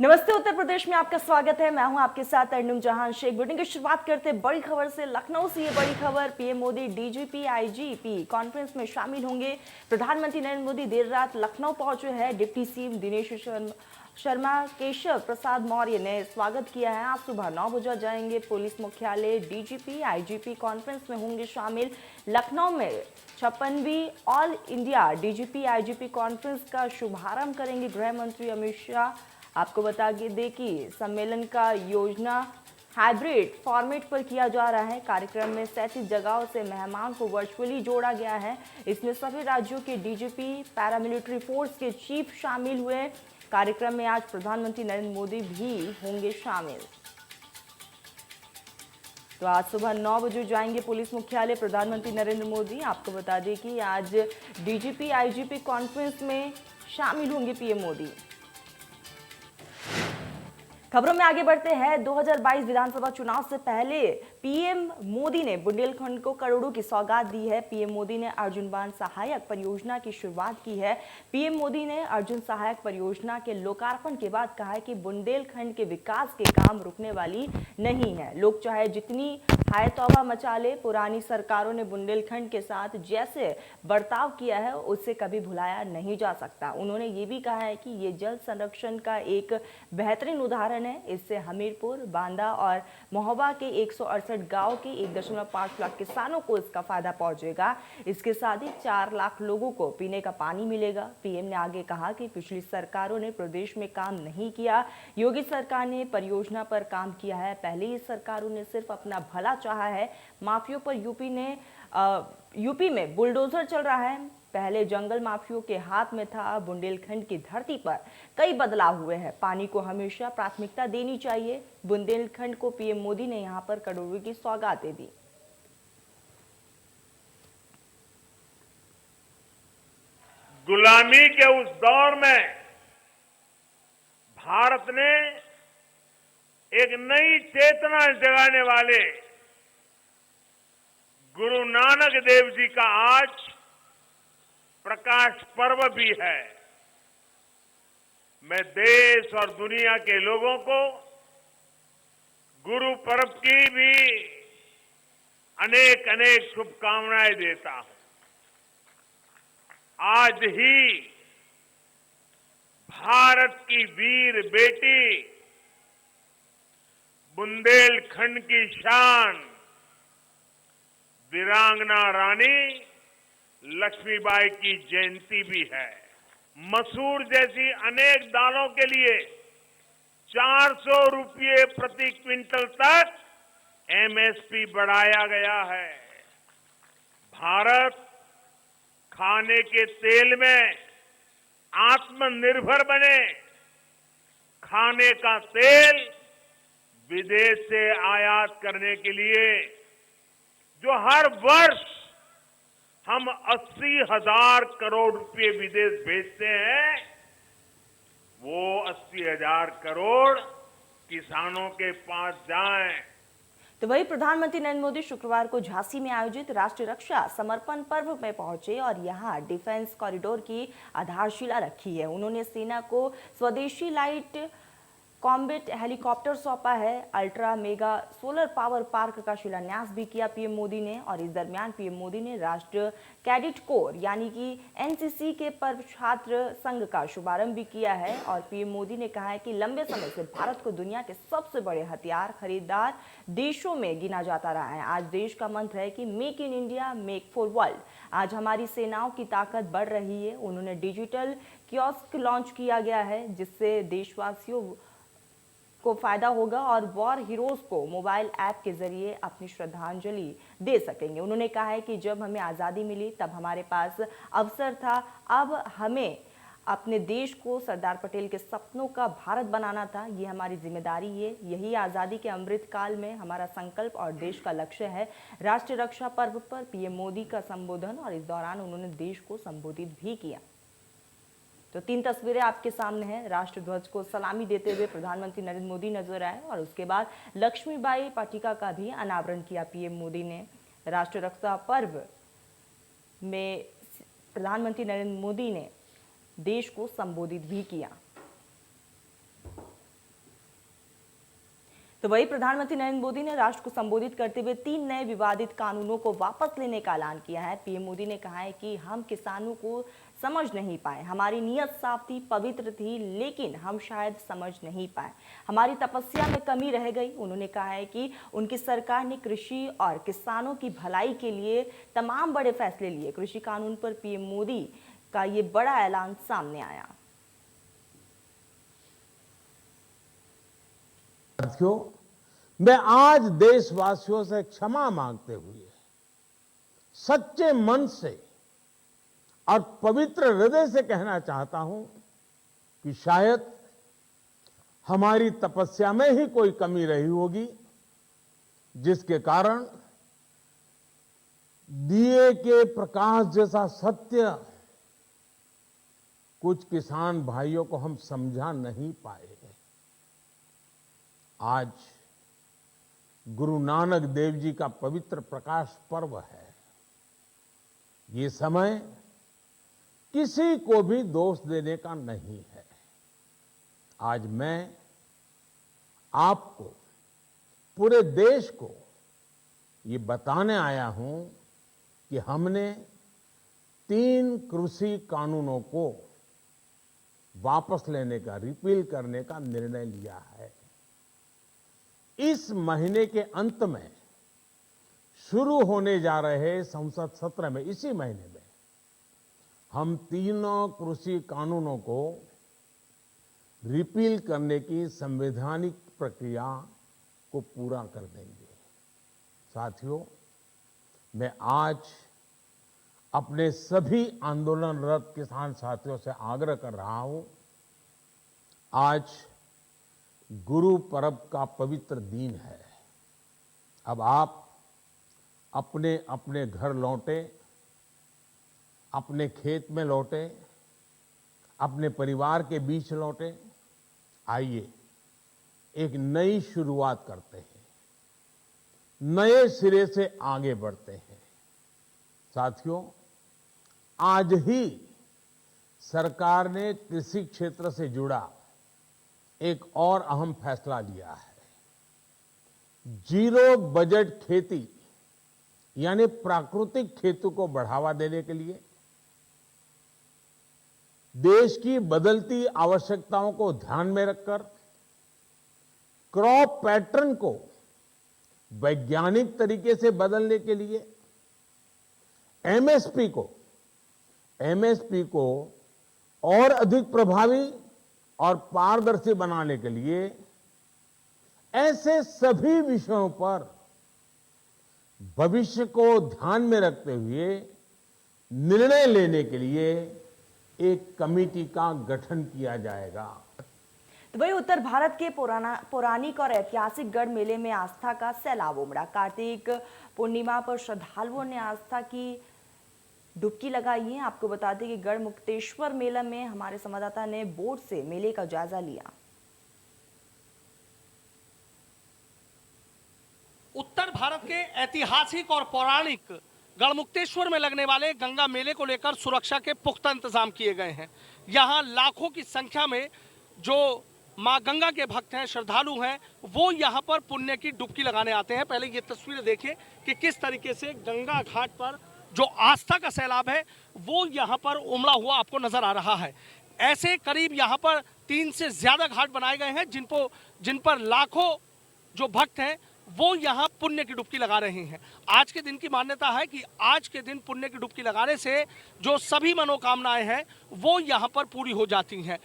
नमस्ते। उत्तर प्रदेश में आपका स्वागत है। मैं हूं आपके साथ अर्नुम जहां शेख। बुलेटिन की शुरुआत करते हैं बड़ी खबर से। लखनऊ से ये बड़ी खबर, PM Modi DGP IGP conference में शामिल होंगे। प्रधानमंत्री नरेंद्र मोदी देर रात लखनऊ पहुंचे हैं। डिप्टी सीएम दिनेश शर्मा केशव प्रसाद मौर्य ने स्वागत किया है। आज सुबह 9 बजे जाएंगे पुलिस मुख्यालय। डीजीपी आईजीपी कॉन्फ्रेंस में होंगे शामिल। लखनऊ में 56वीं all India DGP IGP conference का शुभारंभ करेंगे गृह मंत्री अमित शाह। आपको बता दें कि सम्मेलन का योजना हाइब्रिड फॉर्मेट पर किया जा रहा है। कार्यक्रम में 37 जगहों से मेहमान को वर्चुअली जोड़ा गया है। इसमें सभी राज्यों के डीजीपी, पैरामिलिट्री फोर्स के चीफ शामिल हुए। कार्यक्रम में आज प्रधानमंत्री नरेंद्र मोदी भी होंगे शामिल। तो आज सुबह 9 बजे जाएंगे पुलिस मुख्यालय प्रधानमंत्री नरेंद्र मोदी। आपको बता दें कि आज डीजीपी आईजीपी कॉन्फ्रेंस में शामिल होंगे पीएम मोदी। खबरों में आगे बढ़ते हैं। 2022 विधानसभा चुनाव से पहले पीएम मोदी ने बुंदेलखंड को करोड़ों की सौगात दी है। पीएम मोदी ने अर्जुन बांध सहायक परियोजना की शुरुआत की है। पीएम मोदी ने अर्जुन सहायक परियोजना के लोकार्पण के बाद कहा है कि बुंदेलखंड के विकास के काम रुकने वाली नहीं है। लोग चाहे जितनी हाय तौबा मचा ले, पुरानी सरकारों ने बुंदेलखंड के साथ जैसे बर्ताव किया है उसे कभी भुलाया नहीं जा सकता। उन्होंने ये भी कहा है कि ये जल संरक्षण का एक बेहतरीन उदाहरण है। इससे हमीरपुर, बांदा और महोबा के 168 गांव के 1.5 लाख किसानों को इसका फायदा पहुंचेगा। इसके साथ ही 4 लाख लोगों को पीने का पानी मिलेगा। पीएम ने आगे कहा कि पिछली सरकारों ने प्रदेश में काम नहीं किया, योगी सरकार ने परियोजना पर काम किया है। पहले ही सरकारों ने सिर्फ अपना भला चाहा है। माफियों पर यूपी में बुलडोजर चल रहा है। पहले जंगल माफियों के हाथ में था, बुंदेलखंड की धरती पर कई बदलाव हुए हैं। पानी को हमेशा प्राथमिकता देनी चाहिए। बुंदेलखंड को पीएम मोदी ने यहां पर करोड़ों की सौगातें दी। गुलामी के उस दौर में भारत ने एक नई चेतना जगाने वाले गुरु नानक देव जी का आज प्रकाश पर्व भी है। मैं देश और दुनिया के लोगों को गुरु पर्व की भी अनेक अनेक शुभकामनाएं देता हूं। आज ही भारत की वीर बेटी बुंदेलखंड की शान वीरांगना रानी लक्ष्मीबाई की जयंती भी है। मसूर जैसी अनेक दालों के लिए 400 रुपये प्रति क्विंटल तक एमएसपी बढ़ाया गया है। भारत खाने के तेल में आत्मनिर्भर बने। खाने का तेल विदेश से आयात करने के लिए जो हर वर्ष हम 80,000 करोड़ रुपए विदेश भेजते हैं, वो 80,000 करोड़ किसानों के पास जाएं। तो वही प्रधानमंत्री नरेंद्र मोदी शुक्रवार को झांसी में आयोजित राष्ट्रीय रक्षा समर्पण पर्व में पहुंचे और यहां डिफेंस कॉरिडोर की आधारशिला रखी है। उन्होंने सेना को स्वदेशी लाइट कॉम्बैट हेलीकॉप्टर सौंपा है। Ultra mega solar power park का शिलान्यास भी किया पीएम मोदी ने। और इस दरमियान पीएम मोदी ने राष्ट्रीय कैडेट कोर यानी कि एनसीसी के पर्व छात्र संघ का शुभारंभ भी किया है। और पीएम मोदी ने कहा है कि लंबे समय से भारत को दुनिया के सबसे बड़े हथियार खरीदार देशों में गिना जाता रहा है। आज देश का मंत्र है कि make in India, make for world. आज हमारी सेनाओं की ताकत बढ़ रही है। उन्होंने डिजिटल कियोस्क लॉन्च किया गया है जिससे देशवासियों को फायदा होगा और वॉर हीरोज को मोबाइल ऐप के जरिए अपनी श्रद्धांजलि दे सकेंगे। उन्होंने कहा है कि जब हमें आज़ादी मिली तब हमारे पास अवसर था, अब हमें अपने देश को सरदार पटेल के सपनों का भारत बनाना था। ये हमारी जिम्मेदारी है। यही आज़ादी के अमृत काल में हमारा संकल्प और देश का लक्ष्य है। राष्ट्रीय रक्षा पर्व पर पीएम मोदी का संबोधन और इस दौरान उन्होंने देश को संबोधित भी किया। तो 3 तस्वीरें आपके सामने हैं। राष्ट्र ध्वज को सलामी देते हुए प्रधानमंत्री नरेंद्र मोदी नजर आए और उसके बाद लक्ष्मीबाई पाटिका का भी अनावरण किया पीएम मोदी ने। राष्ट्रीय रक्षा पर्व में प्रधानमंत्री नरेंद्र मोदी ने देश को संबोधित भी किया। तो वही प्रधानमंत्री नरेंद्र मोदी ने राष्ट्र को संबोधित करते हुए 3 नए विवादित कानूनों को वापस लेने का ऐलान किया है। पीएम मोदी ने कहा है कि हम किसानों को समझ नहीं पाए, हमारी नीयत साफ थी, पवित्र थी, लेकिन हम शायद समझ नहीं पाए, हमारी तपस्या में कमी रह गई। उन्होंने कहा है कि उनकी सरकार ने कृषि और किसानों की भलाई के लिए तमाम बड़े फैसले लिए। कृषि कानून पर पीएम मोदी का ये बड़ा ऐलान सामने आया। साथियों, मैं आज देशवासियों से क्षमा मांगते हुए सच्चे मन से और पवित्र हृदय से कहना चाहता हूं कि शायद हमारी तपस्या में ही कोई कमी रही होगी, जिसके कारण दिए के प्रकाश जैसा सत्य कुछ किसान भाइयों को हम समझा नहीं पाए। आज गुरु नानक देव जी का पवित्र प्रकाश पर्व है। ये समय किसी को भी दोष देने का नहीं है। आज मैं आपको, पूरे देश को ये बताने आया हूं कि हमने 3 कृषि कानूनों को वापस लेने का, रिपील करने का निर्णय लिया है। इस महीने के अंत में शुरू होने जा रहे संसद सत्र में, इसी महीने में हम 3 कृषि कानूनों को रिपील करने की संवैधानिक प्रक्रिया को पूरा कर देंगे। साथियों, मैं आज अपने सभी आंदोलनरत किसान साथियों से आग्रह कर रहा हूं, आज गुरु पर्व का पवित्र दिन है। अब आप अपने अपने घर लौटे, अपने खेत में लौटे, अपने परिवार के बीच लौटे। आइए एक नई शुरुआत करते हैं, नए सिरे से आगे बढ़ते हैं। साथियों, आज ही सरकार ने कृषि क्षेत्र से जुड़ा एक और अहम फैसला लिया है। जीरो बजट खेती यानी प्राकृतिक खेती को बढ़ावा देने के लिए देश की बदलती आवश्यकताओं को ध्यान में रखकर क्रॉप पैटर्न को वैज्ञानिक तरीके से बदलने के लिए एमएसपी को और अधिक प्रभावी और पारदर्शी बनाने के लिए ऐसे सभी विषयों पर भविष्य को ध्यान में रखते हुए निर्णय लेने के लिए एक कमेटी का गठन किया जाएगा। तो वही उत्तर भारत के पौराणिक और ऐतिहासिक गढ़ मेले में आस्था का सैलाब उमड़ा। कार्तिक पूर्णिमा पर श्रद्धालुओं ने आस्था की डुबकी लगाई है। आपको बता दें कि गढ़ मुक्तेश्वर मेला में हमारे संवाददाता ने बोट से मेले का जायजा लिया। उत्तर भारत के ऐतिहासिक और पौराणिक गढ़मुक्तेश्वर में लगने वाले गंगा मेले को लेकर सुरक्षा के पुख्ता इंतजाम किए गए हैं। यहाँ लाखों की संख्या में जो मां गंगा के भक्त हैं, श्रद्धालु हैं, वो यहाँ पर पुण्य की डुबकी लगाने आते हैं। पहले ये तस्वीर देखिए कि किस तरीके से गंगा घाट पर जो आस्था का सैलाब है वो यहाँ पर उमड़ा हुआ आपको नजर आ रहा है। ऐसे करीब यहाँ पर 3 से ज्यादा घाट बनाए गए हैं जिन पर लाखों जो भक्त हैं वो यहाँ पुण्य की डुबकी लगा रहे हैं। आज के दिन की मान्यता है कि आज के दिन पुण्य की डुबकी लगाने से जो सभी मनोकामनाएं हैं वो यहाँ पर पूरी हो जाती हैं।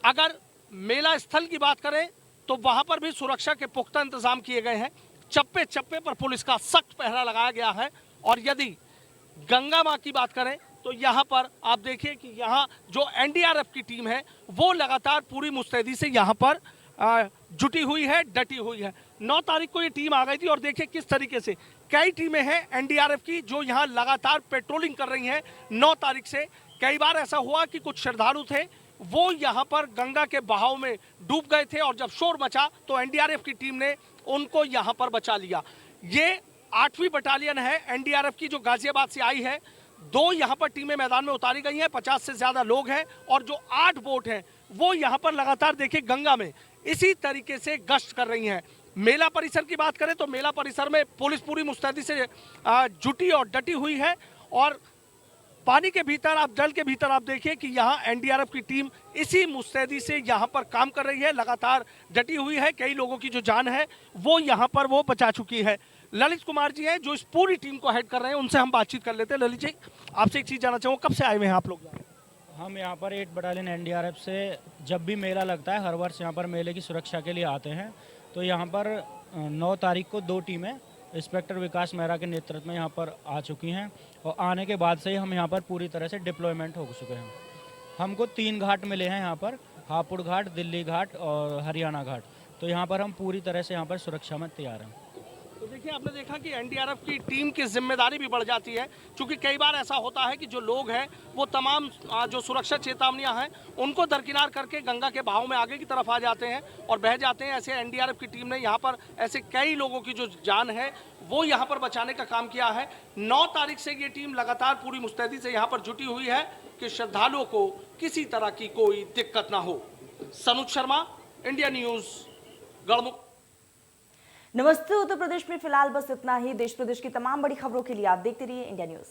अगर मेला स्थल की बात करें तो वहाँ पर भी सुरक्षा के पुख्ता इंतजाम किए गए हैं। चप्पे चप्पे पर पुलिस का सख्त पहरा लगाया गया है। और यदि गंगा माँ की बात करें तो यहाँ पर आप देखिए कि यहाँ जो एनडीआरएफ की टीम है वो लगातार पूरी मुस्तैदी से यहाँ पर जुटी हुई है, डटी हुई है। 9 तारीख को ये टीम आ गई थी और देखिए किस तरीके से कई टीमें हैं एनडीआरएफ की जो यहाँ लगातार पेट्रोलिंग कर रही हैं 9 तारीख से। कई बार ऐसा हुआ कि कुछ श्रद्धालु थे वो यहाँ पर गंगा के बहाव में डूब गए थे और जब शोर मचा तो एनडीआरएफ की टीम ने उनको यहाँ पर बचा लिया। ये 8वीं बटालियन है एनडीआरएफ की जो गाजियाबाद से आई है। 2 यहाँ पर टीमें मैदान में उतारी गई हैं, 50 से ज्यादा लोग हैं और जो 8 बोट हैं वो यहाँ पर लगातार देखिए गंगा में इसी तरीके से गश्त कर रही हैं। मेला परिसर की बात करें तो मेला परिसर में पुलिस पूरी मुस्तैदी से जुटी और डटी हुई है। और पानी के भीतर आप, जल के भीतर आप देखिए कि यहाँ एनडीआरएफ की टीम इसी मुस्तैदी से यहाँ पर काम कर रही है, लगातार डटी हुई है। कई लोगों की जो जान है वो यहाँ पर वो बचा चुकी है। ललित कुमार जी हैं जो इस पूरी टीम को हेड कर रहे हैं, उनसे हम बातचीत कर लेते हैं। ललित जी, आपसे एक चीज जानना चाहूँगा, कब से आए हुए हैं आप लोग? हम यहाँ पर 8 बटालियन एनडीआरएफ से जब भी मेला लगता है हर वर्ष यहाँ पर मेले की सुरक्षा के लिए आते हैं। तो यहाँ पर 9 तारीख को 2 टीमें इंस्पेक्टर विकास मेहरा के नेतृत्व में यहाँ पर आ चुकी हैं और आने के बाद से ही हम यहाँ पर पूरी तरह से डिप्लॉयमेंट हो चुके हैं। हमको 3 घाट मिले हैं यहाँ पर, हापुड़ घाट, दिल्ली घाट और हरियाणा घाट। तो यहाँ पर हम पूरी तरह से यहाँ पर सुरक्षा में तैयार हैं। तो देखिए, आपने देखा कि एनडीआरएफ की टीम की जिम्मेदारी भी बढ़ जाती है, क्योंकि कई बार ऐसा होता है कि जो लोग हैं वो तमाम जो सुरक्षा चेतावनियां हैं उनको दरकिनार करके गंगा के बहाव में आगे की तरफ आ जाते हैं और बह जाते हैं। ऐसे एनडीआरएफ की टीम ने यहाँ पर ऐसे कई लोगों की जो जान है वो यहाँ पर बचाने का काम किया है। 9 तारीख से ये टीम लगातार पूरी मुस्तैदी से यहाँ पर जुटी हुई है कि श्रद्धालुओं को किसी तरह की कोई दिक्कत ना हो। Sanuj Sharma, India news, गढ़मुक्ति। नमस्ते। उत्तर प्रदेश में फिलहाल बस इतना ही। देश प्रदेश की तमाम बड़ी खबरों के लिए आप देखते रहिए इंडिया न्यूज।